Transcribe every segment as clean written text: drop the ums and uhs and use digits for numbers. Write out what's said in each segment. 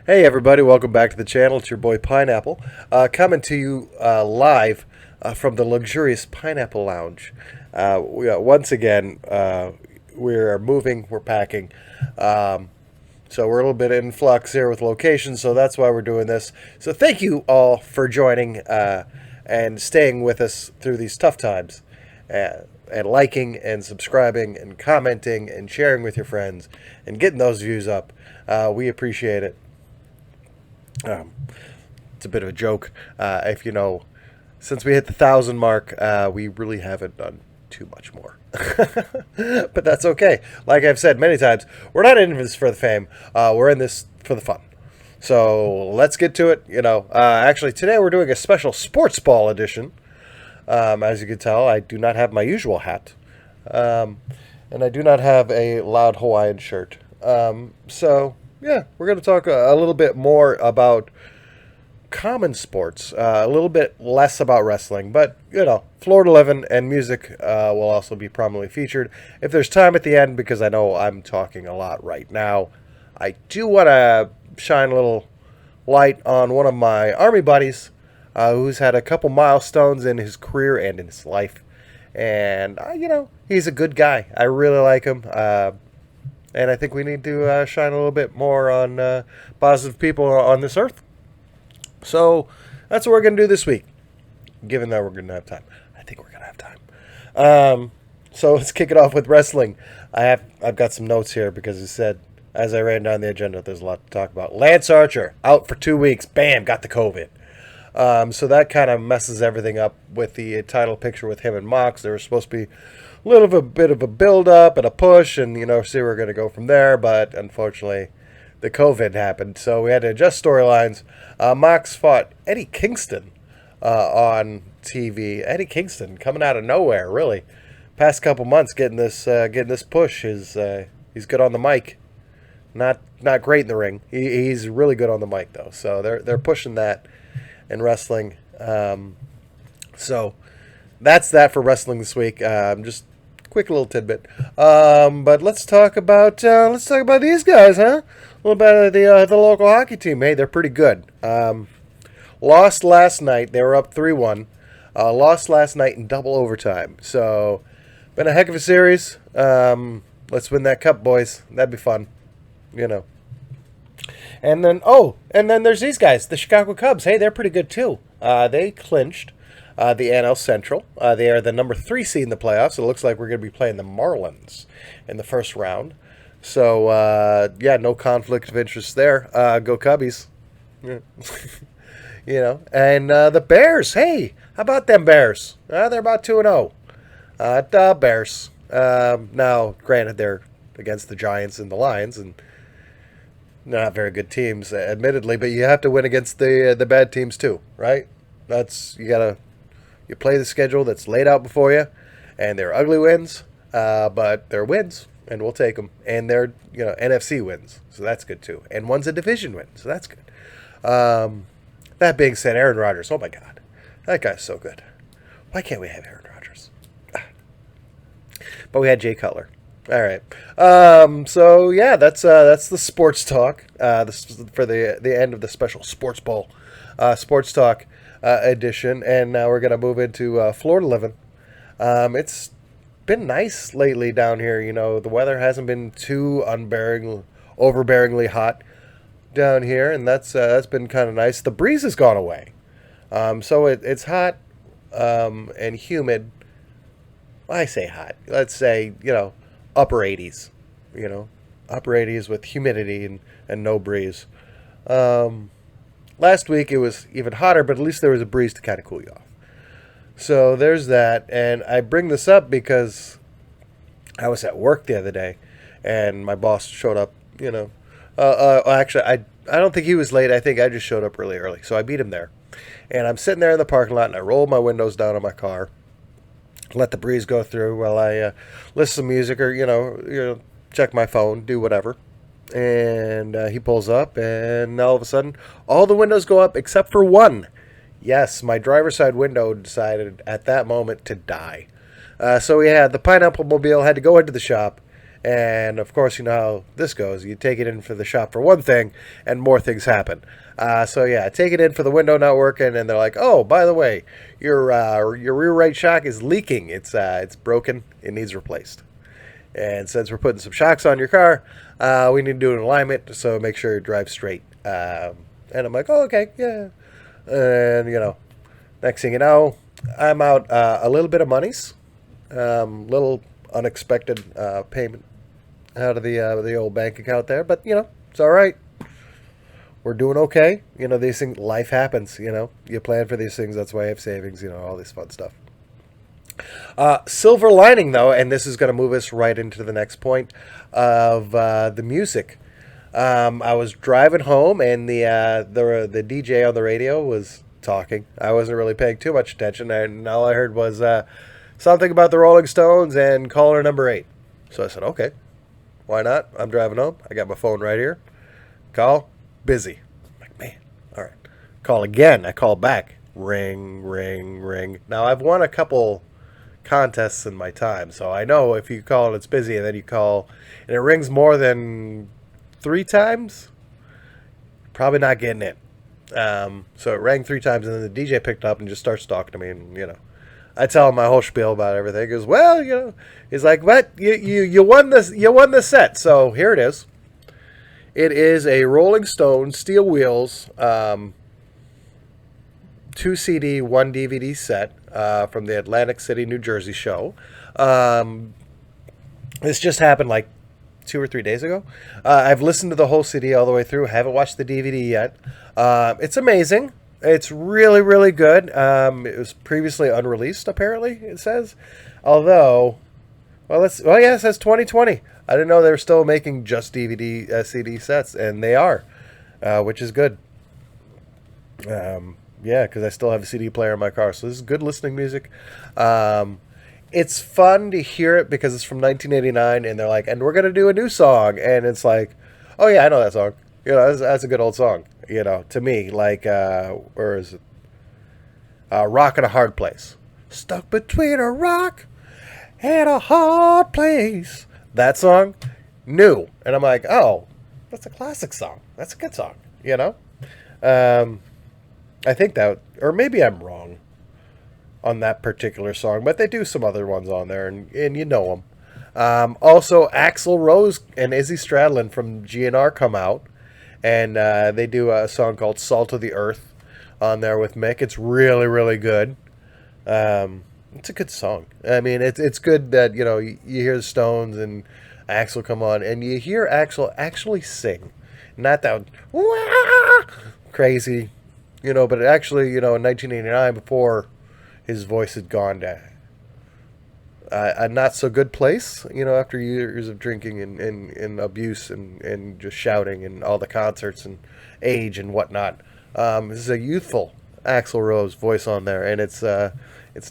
Hey everybody, welcome back to the channel. It's your boy Pineapple, coming to you live from the luxurious Pineapple Lounge. Once again, we are moving, we're packing, so we're a little bit in flux here with locations, so that's why we're doing this. So thank you all for joining and staying with us through these tough times, and liking and subscribing and commenting and sharing with your friends and getting those views up. We appreciate it. Um, it's a bit of a joke. If you know, since we hit the 1,000 mark, we really haven't done too much more. But that's okay. Like I've said many times, we're not in this for the fame. We're in this for the fun. So let's get to it. Actually, today we're doing a special sports ball edition. As you can tell, I do not have my usual hat. And I do not have a loud Hawaiian shirt. So yeah, we're going to talk a little bit more about common sports, a little bit less about wrestling, but Florida livin and music will also be prominently featured if there's time at the end, because I know I'm talking a lot right now. I do want to shine a little light on one of my Army buddies who's had a couple milestones in his career and in his life. And, he's a good guy. I really like him. And I think we need to shine a little bit more on positive people on this earth. So that's what we're going to do this week, given that we're going to have time. I think we're going to have time. So let's kick it off with wrestling. I've got some notes here because it said, as I ran down the agenda, there's a lot to talk about. Lance Archer, out for 2 weeks. Bam, got the COVID. So that kind of messes everything up with the title picture with him and Mox. There was supposed to be a bit of a build-up and a push, and, see we're going to go from there. But, unfortunately, the COVID happened, so we had to adjust storylines. Mox fought Eddie Kingston on TV. Eddie Kingston coming out of nowhere, really. Past couple months getting this push. He's good on the mic. Not great in the ring. He's really good on the mic, though. So they're pushing that in wrestling. So that's that for wrestling this week. Just quick little tidbit. But let's talk about these guys, huh? A little bit of the local hockey team. Hey, they're pretty good. Lost last night. They were up 3-1. Lost last night in double overtime. So been a heck of a series. Let's win that cup, boys. That'd be fun. And then there's these guys, the Chicago Cubs. Hey, they're pretty good too. They clinched the NL Central. They are the number 3 seed in the playoffs. It looks like we're going to be playing the Marlins in the first round. So, no conflict of interest there. Go Cubbies. And the Bears. Hey, how about them Bears? They're about 2-0. The Bears. Now, granted, they're against the Giants and the Lions, and they're not very good teams, admittedly, but you have to win against the bad teams too, right? You play the schedule that's laid out before you, and they're ugly wins, but they're wins, and we'll take them. And they're NFC wins, so that's good too. And one's a division win, so that's good. That being said, Aaron Rodgers, oh my God, that guy's so good. Why can't we have Aaron Rodgers? But we had Jay Cutler. All right. So yeah, that's the sports talk. This is for the end of the special Sportsball sports talk edition, and now we're gonna move into Florida livin. It's been nice lately down here. The weather hasn't been too overbearingly hot down here, and that's been kind of nice. The breeze has gone away, so it's hot and humid. I say hot. Let's say upper 80s, upper 80s with humidity and no breeze. Last week it was even hotter, but at least there was a breeze to kind of cool you off. So there's that, and I bring this up because I was at work the other day, and my boss showed up. Actually, I don't think he was late. I think I just showed up really early, so I beat him there. And I'm sitting there in the parking lot, and I roll my windows down on my car, let the breeze go through while I listen to music or check my phone, do whatever. And he pulls up, and all of a sudden, all the windows go up except for one. Yes, my driver's side window decided at that moment to die. So we had the Pineapple Mobile had to go into the shop And of course, you know how this goes. You take it in for the shop for one thing, and more things happen. So yeah, take it in for the window not working, and they're like, "Oh, by the way, your rear right shock is leaking. It's broken. It needs replaced." And since we're putting some shocks on your car, we need to do an alignment, so make sure it drives straight. And I'm like, "Oh, okay, yeah." And you know, next thing you know, I'm out a little bit of monies, little unexpected payment out of the old bank account there, but you know, it's all right. We're doing okay. You know, these things, life happens. You know, you plan for these things. That's why you have savings. You know, all this fun stuff. Silver lining, though, and this is going to move us right into the next point of the music. I was driving home, and the DJ on the radio was talking. I wasn't really paying too much attention, and all I heard was something about the Rolling Stones and caller number 8. So I said, okay, why not? I'm driving home. I got my phone right here. Call, busy. I'm like, man, all right. Call again. I call back. Ring, ring, ring. Now, I've won a couple contests in my time, so I know if you call and it's busy, and then you call and it rings more than 3 times, probably not getting it. So it rang 3 times, and then the DJ picked up and just starts talking to me, and you know, I tell him my whole spiel about everything. He goes, well, you know, he's like, but you won this set, so here it is. It is a Rolling Stone Steel Wheels 2 CD, 1 DVD set from the Atlantic City, New Jersey show. This just happened like 2 or 3 days ago. I've listened to the whole CD all the way through. Haven't watched the DVD yet. It's amazing. It's really, really good. It was previously unreleased, apparently, it says. Although, well, it says 2020. I didn't know they were still making just DVD, CD sets, and they are, which is good. Yeah, because I still have a CD player in my car, so this is good listening music. It's fun to hear it because it's from 1989, and they're like, and we're going to do a new song, and it's like, oh yeah, I know that song. You know, that's a good old song, you know, to me, like, where is it? Rock in a Hard Place. Stuck between a rock and a hard place. That song, new. And I'm like, oh, that's a classic song. That's a good song, you know? I think that, or maybe I'm wrong on that particular song, but they do some other ones on there, and you know them. Also, Axl Rose and Izzy Stradlin from GNR come out, and they do a song called Salt of the Earth on there with Mick. It's really, really good. It's a good song. I mean, it's good that, you know, you hear the Stones and Axl come on, and you hear Axl actually sing. Not that wah, crazy, you know, but actually, you know, in 1989, before his voice had gone to a not so good place, you know, after years of drinking and abuse and just shouting and all the concerts and age and whatnot. This is a youthful Axl Rose voice on there, and it's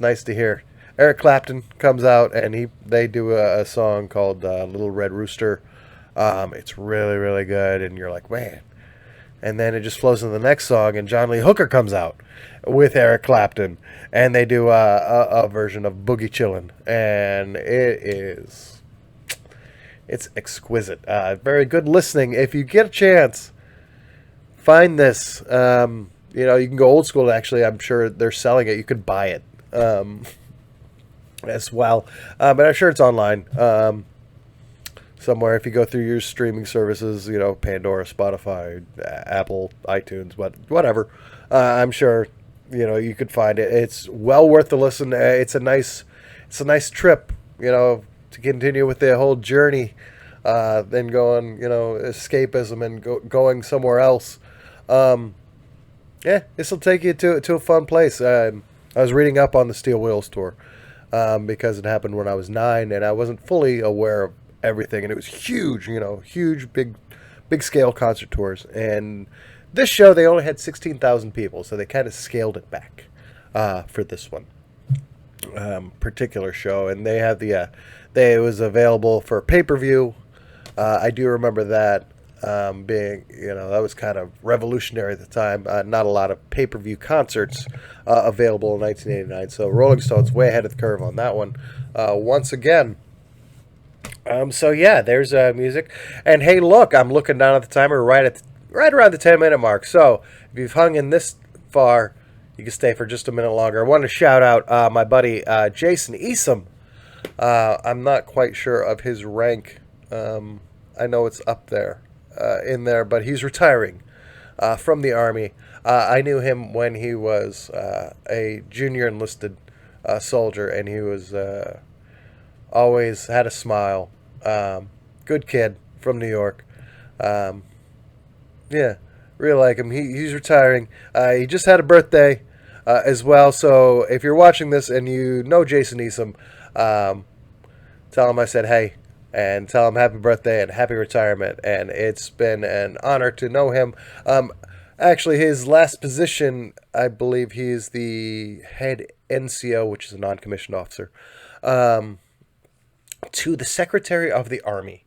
nice to hear. Eric Clapton comes out, and they do a song called Little Red Rooster. It's really, really good, and you're like, man. And then it just flows into the next song, and John Lee Hooker comes out with Eric Clapton, and they do a version of Boogie Chillin', and it's exquisite. Very good listening. If you get a chance, find this. You know, you can go old school. Actually, I'm sure they're selling it. You could buy it as well, but I'm sure it's online. Somewhere, if you go through your streaming services, you know, Pandora, Spotify, Apple, iTunes, whatever, I'm sure, you know, you could find it. It's well worth the listen. It's a nice trip, you know, to continue with the whole journey, then going, you know, escapism and going somewhere else. Yeah, this will take you to a fun place. I was reading up on the Steel Wheels tour because it happened when I was 9, and I wasn't fully aware of everything, and it was huge, you know, huge, big scale concert tours. And this show, they only had 16,000 people, so they kind of scaled it back for this one particular show. And they had it was available for pay-per-view. I do remember that being, you know, that was kind of revolutionary at the time. Not a lot of pay-per-view concerts available in 1989, so Rolling Stones way ahead of the curve on that one. Once again, So yeah, there's music, and hey, look, I'm looking down at the timer right around the 10-minute mark. So if you've hung in this far, you can stay for just a minute longer. I want to shout out my buddy Jason Easom. I'm not quite sure of his rank. I know it's up there, in there, but he's retiring from the Army. I knew him when he was a junior enlisted soldier, and he was always had a smile. Good kid from New York. Um, yeah, really like him. He's retiring. He just had a birthday as well. So if you're watching this and you know Jason Easom, um, tell him I said hey, and tell him happy birthday and happy retirement. And it's been an honor to know him. Actually, his last position, I believe he is the head NCO, which is a non-commissioned officer, to the Secretary of the Army.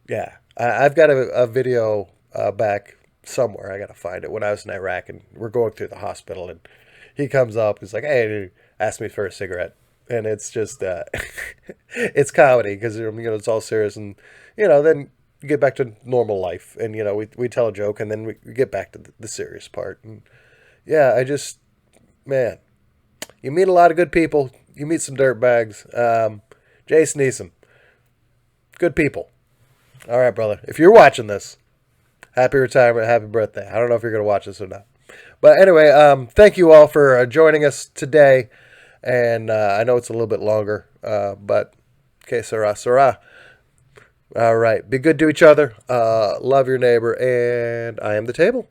Yeah, I've got a video back somewhere. I got to find it when I was in Iraq, and we're going through the hospital, and he comes up. He's like, "Hey, dude," asked me for a cigarette, and it's just it's comedy because it's all serious, and then you get back to normal life, and we tell a joke, and then we get back to the serious part, and yeah, man, you meet a lot of good people. You meet some dirtbags. Jason Eason, good people. All right, brother. If you're watching this, happy retirement, happy birthday. I don't know if you're going to watch this or not. But anyway, thank you all for joining us today. And I know it's a little bit longer, but que sera, sera. All right. Be good to each other. Love your neighbor. And I am the table.